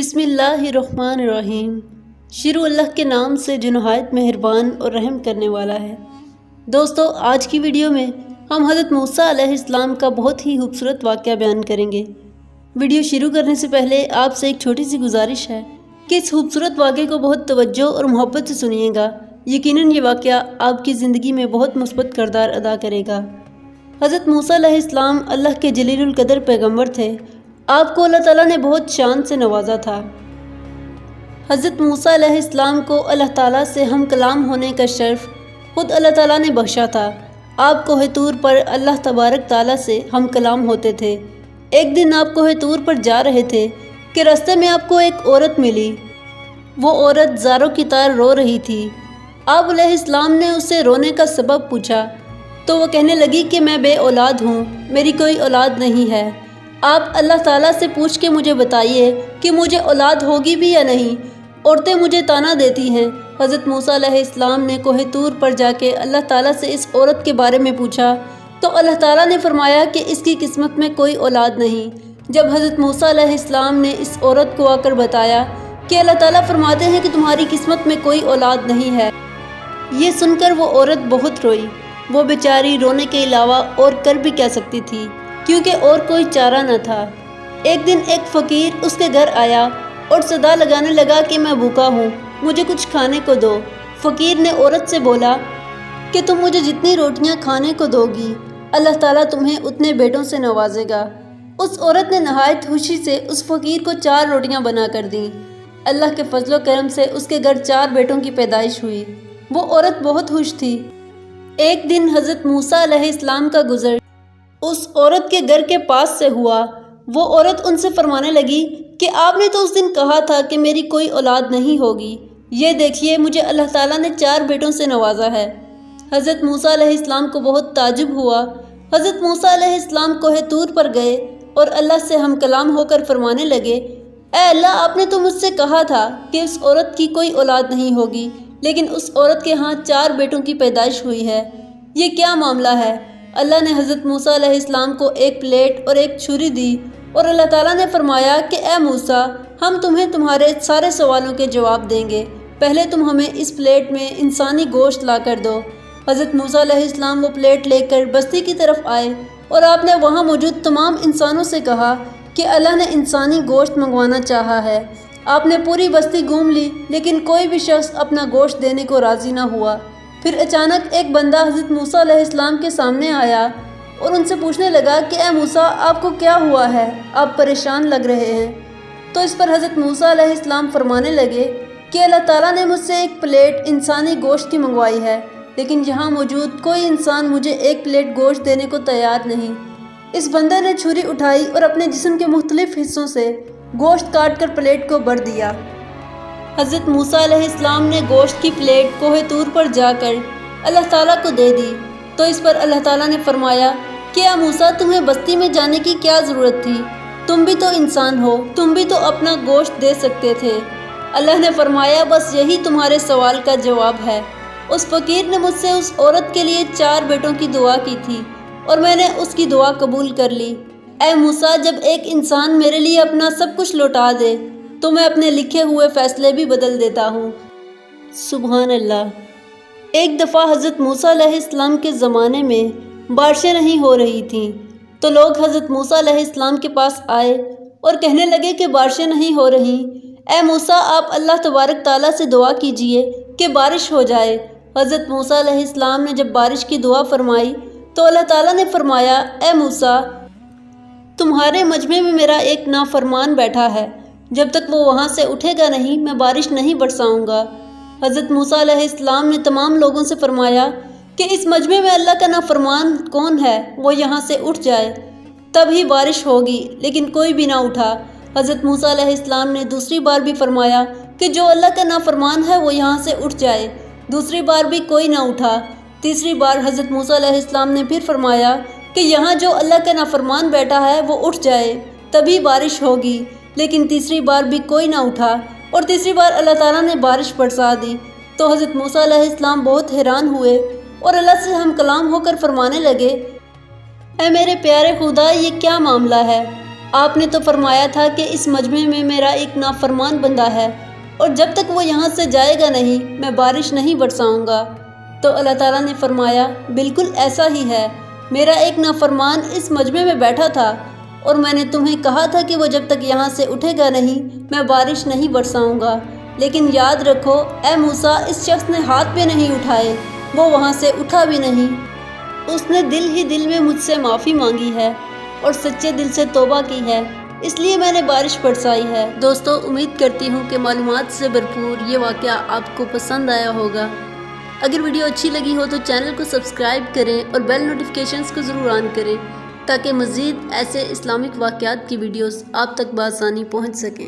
بسم اللہ الرحمن الرحیم۔ شروع اللہ کے نام سے جو نہایت مہربان اور رحم کرنے والا ہے۔ دوستو، آج کی ویڈیو میں ہم حضرت موسیٰ علیہ السلام کا بہت ہی خوبصورت واقعہ بیان کریں گے۔ ویڈیو شروع کرنے سے پہلے آپ سے ایک چھوٹی سی گزارش ہے کہ اس خوبصورت واقعے کو بہت توجہ اور محبت سے سنیے گا۔ یقیناً یہ واقعہ آپ کی زندگی میں بہت مثبت کردار ادا کرے گا۔ حضرت موسیٰ علیہ السلام اللہ کے جلیل القدر پیغمبر تھے۔ آپ کو اللہ تعالیٰ نے بہت شان سے نوازا تھا۔ حضرت موسیٰ علیہ السلام کو اللہ تعالیٰ سے ہم کلام ہونے کا شرف خود اللہ تعالیٰ نے بخشا تھا۔ آپ کوہ طور پر اللہ تبارک تعالیٰ سے ہم کلام ہوتے تھے۔ ایک دن آپ کوہ طور پر جا رہے تھے کہ راستے میں آپ کو ایک عورت ملی۔ وہ عورت زاروں کی طرح رو رہی تھی۔ آپ علیہ السلام نے اس سے رونے کا سبب پوچھا تو وہ کہنے لگی کہ میں بے اولاد ہوں، میری کوئی اولاد نہیں ہے۔ آپ اللہ تعالیٰ سے پوچھ کے مجھے بتائیے کہ مجھے اولاد ہوگی بھی یا نہیں، عورتیں مجھے طعنہ دیتی ہیں۔ حضرت موسیٰ علیہ السلام نے کوہ طور پر جا کے اللہ تعالیٰ سے اس عورت کے بارے میں پوچھا تو اللہ تعالیٰ نے فرمایا کہ اس کی قسمت میں کوئی اولاد نہیں۔ جب حضرت موسیٰ علیہ السلام نے اس عورت کو آ کر بتایا کہ اللہ تعالیٰ فرماتے ہیں کہ تمہاری قسمت میں کوئی اولاد نہیں ہے، یہ سن کر وہ عورت بہت روئی۔ وہ بیچاری رونے کے علاوہ اور کر بھی کہہ سکتی تھی، کیونکہ اور کوئی چارہ نہ تھا۔ ایک دن ایک فقیر اس کے گھر آیا اور صدا لگانے لگا کہ میں بھوکا ہوں، مجھے کچھ کھانے کو دو۔ فقیر نے عورت سے بولا کہ تم مجھے جتنی روٹیاں کھانے کو دو گی، اللہ تعالیٰ تمہیں اتنے بیٹوں سے نوازے گا۔ اس عورت نے نہایت خوشی سے اس فقیر کو 4 روٹیاں بنا کر دیں۔ اللہ کے فضل و کرم سے اس کے گھر 4 بیٹوں کی پیدائش ہوئی۔ وہ عورت بہت خوش تھی۔ ایک دن حضرت موسیٰ علیہ السلام کا گزر اس عورت کے گھر کے پاس سے ہوا۔ وہ عورت ان سے فرمانے لگی کہ آپ نے تو اس دن کہا تھا کہ میری کوئی اولاد نہیں ہوگی، یہ دیکھیے مجھے اللہ تعالیٰ نے 4 بیٹوں سے نوازا ہے۔ حضرت موسیٰ علیہ السلام کو بہت تعجب ہوا۔ حضرت موسیٰ علیہ السلام کوہ طور پر گئے اور اللہ سے ہم کلام ہو کر فرمانے لگے، اے اللہ، آپ نے تو مجھ سے کہا تھا کہ اس عورت کی کوئی اولاد نہیں ہوگی، لیکن اس عورت کے ہاں 4 بیٹوں کی پیدائش ہوئی ہے، یہ کیا معاملہ ہے؟ اللہ نے حضرت موسیٰ علیہ السلام کو ایک پلیٹ اور ایک چھری دی اور اللہ تعالیٰ نے فرمایا کہ اے موسیٰ، ہم تمہیں تمہارے سارے سوالوں کے جواب دیں گے، پہلے تم ہمیں اس پلیٹ میں انسانی گوشت لا کر دو۔ حضرت موسیٰ علیہ السلام وہ پلیٹ لے کر بستی کی طرف آئے اور آپ نے وہاں موجود تمام انسانوں سے کہا کہ اللہ نے انسانی گوشت منگوانا چاہا ہے۔ آپ نے پوری بستی گھوم لی، لیکن کوئی بھی شخص اپنا گوشت دینے کو راضی نہ ہوا۔ پھر اچانک ایک بندہ حضرت موسیٰ علیہ السلام کے سامنے آیا اور ان سے پوچھنے لگا کہ اے موسیٰ، آپ کو کیا ہوا ہے؟ آپ پریشان لگ رہے ہیں۔ تو اس پر حضرت موسیٰ علیہ السلام فرمانے لگے کہ اللہ تعالیٰ نے مجھ سے ایک پلیٹ انسانی گوشت کی منگوائی ہے، لیکن یہاں موجود کوئی انسان مجھے ایک پلیٹ گوشت دینے کو تیار نہیں۔ اس بندے نے چھری اٹھائی اور اپنے جسم کے مختلف حصوں سے گوشت کاٹ کر پلیٹ کو بھر دیا۔ حضرت موسیٰ علیہ السلام نے گوشت کی پلیٹ کوہ طور پر جا کر اللہ تعالیٰ کو دے دی تو اس پر اللہ تعالیٰ نے فرمایا کہ اے موسیٰ، تمہیں بستی میں جانے کی کیا ضرورت تھی؟ تم بھی تو انسان ہو، تم بھی تو اپنا گوشت دے سکتے تھے۔ اللہ نے فرمایا بس یہی تمہارے سوال کا جواب ہے۔ اس فقیر نے مجھ سے اس عورت کے لیے 4 بیٹوں کی دعا کی تھی اور میں نے اس کی دعا قبول کر لی۔ اے موسیٰ، جب ایک انسان میرے لیے اپنا سب کچھ لوٹا دے تو میں اپنے لکھے ہوئے فیصلے بھی بدل دیتا ہوں۔ سبحان اللہ۔ ایک دفعہ حضرت موسیٰ علیہ السلام کے زمانے میں بارشیں نہیں ہو رہی تھیں تو لوگ حضرت موسیٰ علیہ السلام کے پاس آئے اور کہنے لگے کہ بارشیں نہیں ہو رہی، اے موسیٰ، آپ اللہ تبارک تعالیٰ سے دعا کیجئے کہ بارش ہو جائے۔ حضرت موسیٰ علیہ السلام نے جب بارش کی دعا فرمائی تو اللہ تعالیٰ نے فرمایا، اے موسیٰ، تمہارے مجمع میں میرا ایک نافرمان بیٹھا ہے، جب تک وہ وہاں سے اٹھے گا نہیں میں بارش نہیں برساؤں گا۔ حضرت موسیٰ علیہ السلام نے تمام لوگوں سے فرمایا کہ اس مجمع میں اللہ کا نافرمان کون ہے، وہ یہاں سے اٹھ جائے، تب ہی بارش ہوگی، لیکن کوئی بھی نہ اٹھا۔ حضرت موسیٰ علیہ السلام نے دوسری بار بھی فرمایا کہ جو اللہ کا نافرمان ہے وہ یہاں سے اٹھ جائے، دوسری بار بھی کوئی نہ اٹھا۔ تیسری بار حضرت موسیٰ علیہ السلام نے پھر فرمایا کہ یہاں جو اللہ کا نافرمان بیٹھا ہے وہ اٹھ جائے، تبھی بارش ہوگی، لیکن تیسری بار بھی کوئی نہ اٹھا اور تیسری بار اللہ تعالیٰ نے بارش برسا دی۔ تو حضرت موسیٰ علیہ السلام بہت حیران ہوئے اور اللہ سے ہم کلام ہو کر فرمانے لگے، اے میرے پیارے خدا، یہ کیا معاملہ ہے؟ آپ نے تو فرمایا تھا کہ اس مجمع میں میرا ایک نافرمان بندہ ہے اور جب تک وہ یہاں سے جائے گا نہیں میں بارش نہیں برساؤں گا۔ تو اللہ تعالیٰ نے فرمایا بالکل ایسا ہی ہے، میرا ایک نافرمان اس مجمع میں بیٹھا تھا اور میں نے تمہیں کہا تھا کہ وہ جب تک یہاں سے اٹھے گا نہیں میں بارش نہیں برساؤں گا، لیکن یاد رکھو اے موسیٰ اس شخص نے ہاتھ بھی نہیں اٹھائے، وہ وہاں سے اٹھا بھی نہیں، اس نے دل ہی دل میں مجھ سے معافی مانگی ہے اور سچے دل سے توبہ کی ہے، اس لیے میں نے بارش برسائی ہے۔ دوستو امید کرتی ہوں کہ معلومات سے بھرپور یہ واقعہ آپ کو پسند آیا ہوگا۔ اگر ویڈیو اچھی لگی ہو تو چینل کو سبسکرائب کریں اور بیل نوٹیفیکیشنز کو ضرور آن کریں تاکہ مزید ایسے اسلامک واقعات کی ویڈیوز آپ تک بآسانی پہنچ سکیں۔